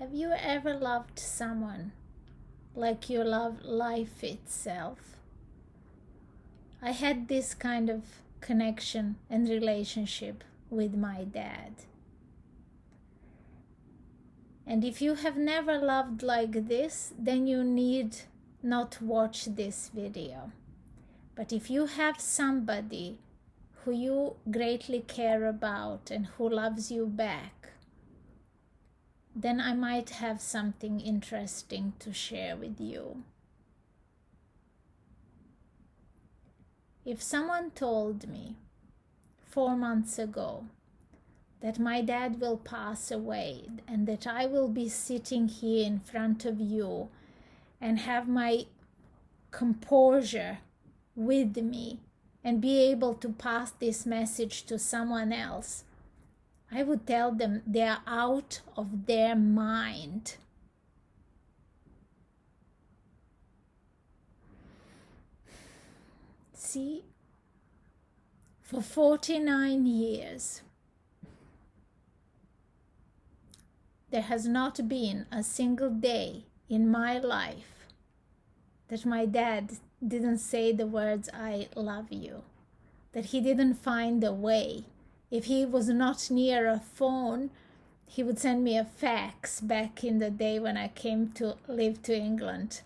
Have you ever loved someone like you love life itself? I had this kind of connection and relationship with my dad. And if you have never loved like this, then you need not watch this video. But if you have somebody who you greatly care about and who loves you back, then I might have something interesting to share with you. If someone told me 4 months ago that my dad will pass away and that I will be sitting here in front of you and have my composure with me and be able to pass this message to someone else, I would tell them they are out of their mind. See, for 49 years, there has not been a single day in my life that my dad didn't say the words, "I love you," that he didn't find a way. If he was not near a phone, he would send me a fax back in the day when I came to live to England.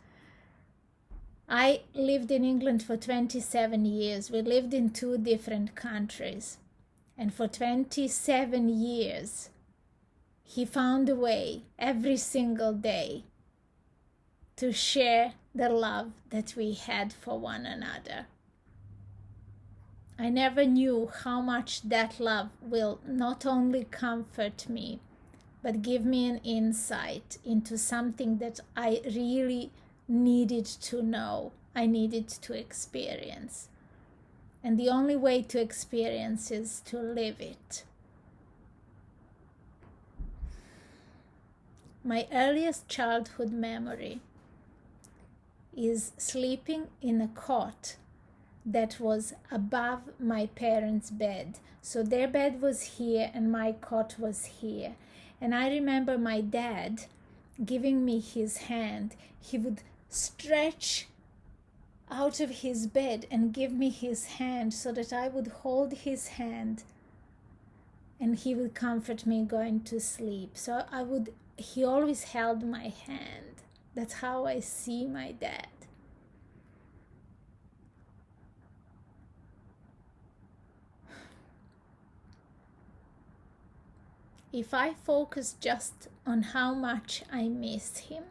I lived in England for 27 years. We lived in 2 different countries. And for 27 years, he found a way every single day to share the love that we had for one another. I never knew how much that love will not only comfort me, but give me an insight into something that I really needed to know, I needed to experience. And the only way to experience is to live it. My earliest childhood memory is sleeping in a cot that was above my parents' bed. So their bed was here and my cot was here. And I remember my dad giving me his hand. He would stretch out of his bed and give me his hand so that I would hold his hand and he would comfort me going to sleep. So he always held my hand. That's how I see my dad. If I focus just on how much I miss him,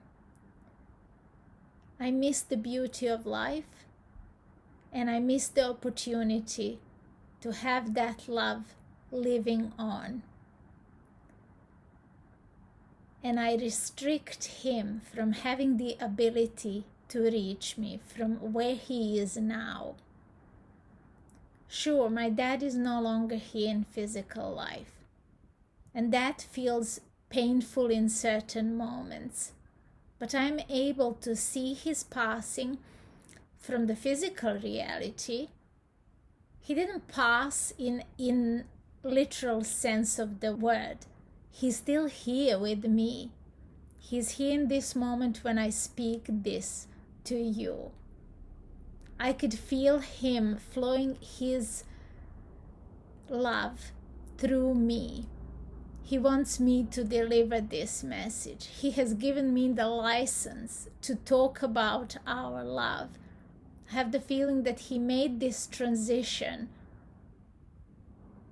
I miss the beauty of life, and I miss the opportunity to have that love living on. And I restrict him from having the ability to reach me from where he is now. Sure, my dad is no longer here in physical life. And that feels painful in certain moments. But I'm able to see his passing from the physical reality. He didn't pass in literal sense of the word. He's still here with me. He's here in this moment when I speak this to you. I could feel him flowing his love through me. He wants me to deliver this message. He has given me the license to talk about our love. I have the feeling that he made this transition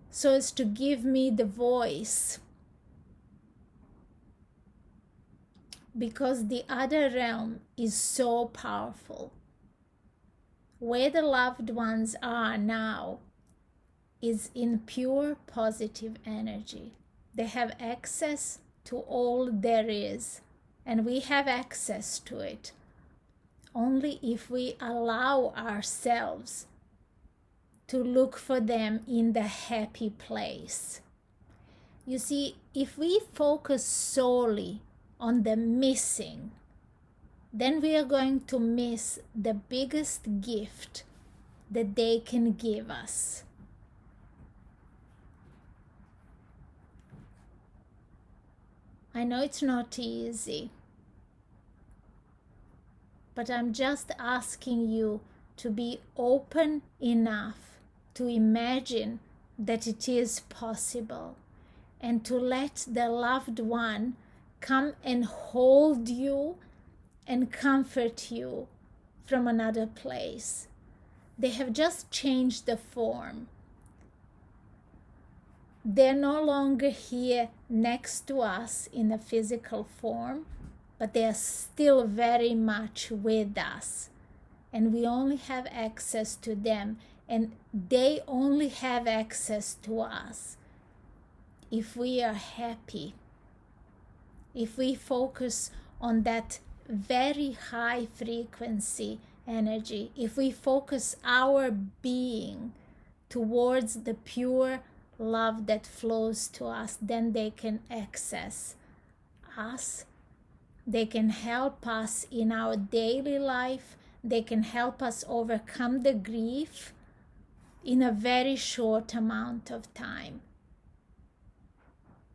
so as to give me the voice. Because the other realm is so powerful. Where the loved ones are now is in pure positive energy. They have access to all there is, and we have access to it only if we allow ourselves to look for them in the happy place. You see, if we focus solely on the missing, then we are going to miss the biggest gift that they can give us. I know it's not easy, but I'm just asking you to be open enough to imagine that it is possible, and to let the loved one come and hold you and comfort you from another place. They have just changed the form. They're no longer here next to us in a physical form, but they are still very much with us. And we only have access to them, and they only have access to us if we are happy, if we focus on that very high frequency energy, if we focus our being towards the pure love that flows to us, then they can access us. They can help us in our daily life. They can help us overcome the grief in a very short amount of time.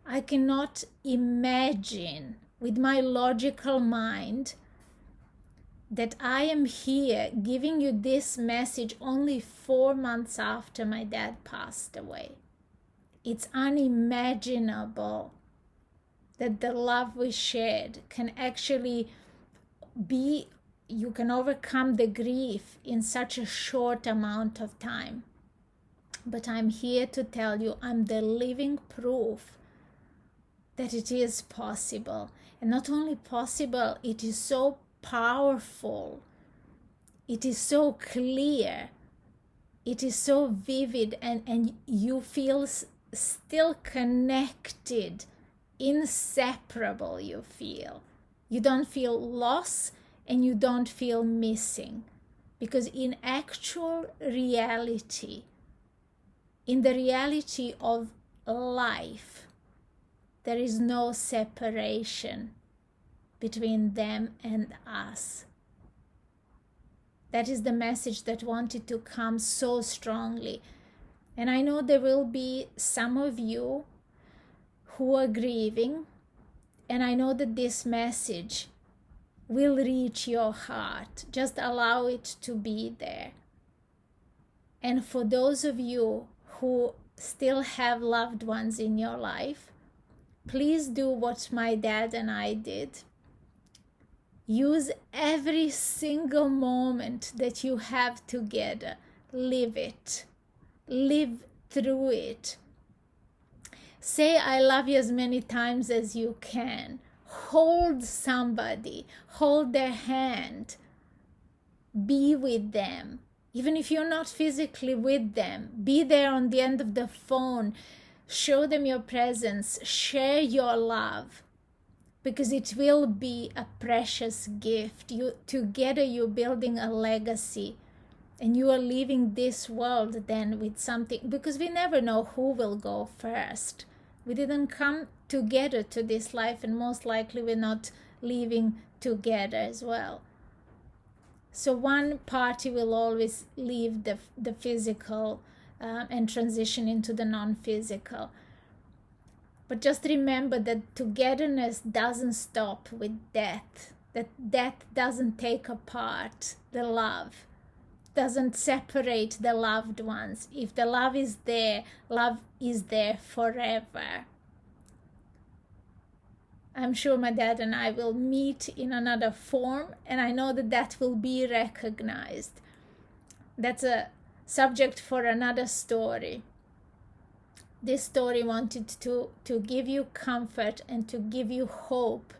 I cannot imagine with my logical mind that I am here giving you this message only 4 months after my dad passed away. It's unimaginable that the love we shared can actually be, you can overcome the grief in such a short amount of time. But I'm here to tell you, I'm the living proof that it is possible. And not only possible, it is so powerful. It is so clear. It is so vivid, and you feel still connected, inseparable you feel. You don't feel loss and you don't feel missing. Because in actual reality, in the reality of life, there is no separation between them and us. That is the message that wanted to come so strongly. And I know there will be some of you who are grieving, and I know that this message will reach your heart. Just allow it to be there. And for those of you who still have loved ones in your life, please do what my dad and I did. Use every single moment that you have together. Live it. Live through it. Say I love you as many times as you can. Hold somebody. Hold their hand. Be with them. Even if you're not physically with them, be there on the end of the phone. Show them your presence. Share your love. Because it will be a precious gift. Together you're building a legacy. And you are leaving this world then with something. Because we never know who will go first. We didn't come together to this life, and most likely we're not leaving together as well. So one party will always leave the physical and transition into the non-physical. But just remember that togetherness doesn't stop with death. That death doesn't take apart the love, doesn't separate the loved ones. If the love is there forever. I'm sure my dad and I will meet in another form, and I know that that will be recognized. That's a subject for another story. This story wanted to give you comfort and to give you hope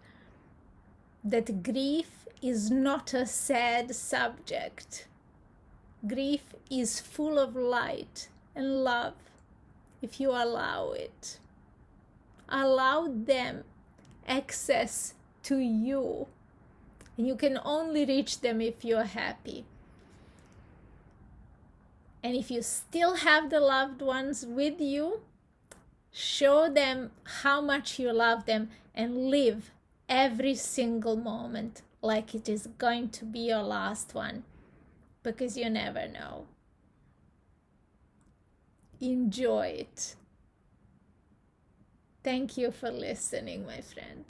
that grief is not a sad subject. Grief is full of light and love if you allow it. Allow them access to you. You can only reach them if you're happy. And if you still have the loved ones with you, show them how much you love them and live every single moment like it is going to be your last one, because you never know. Enjoy it. Thank you for listening, my friend.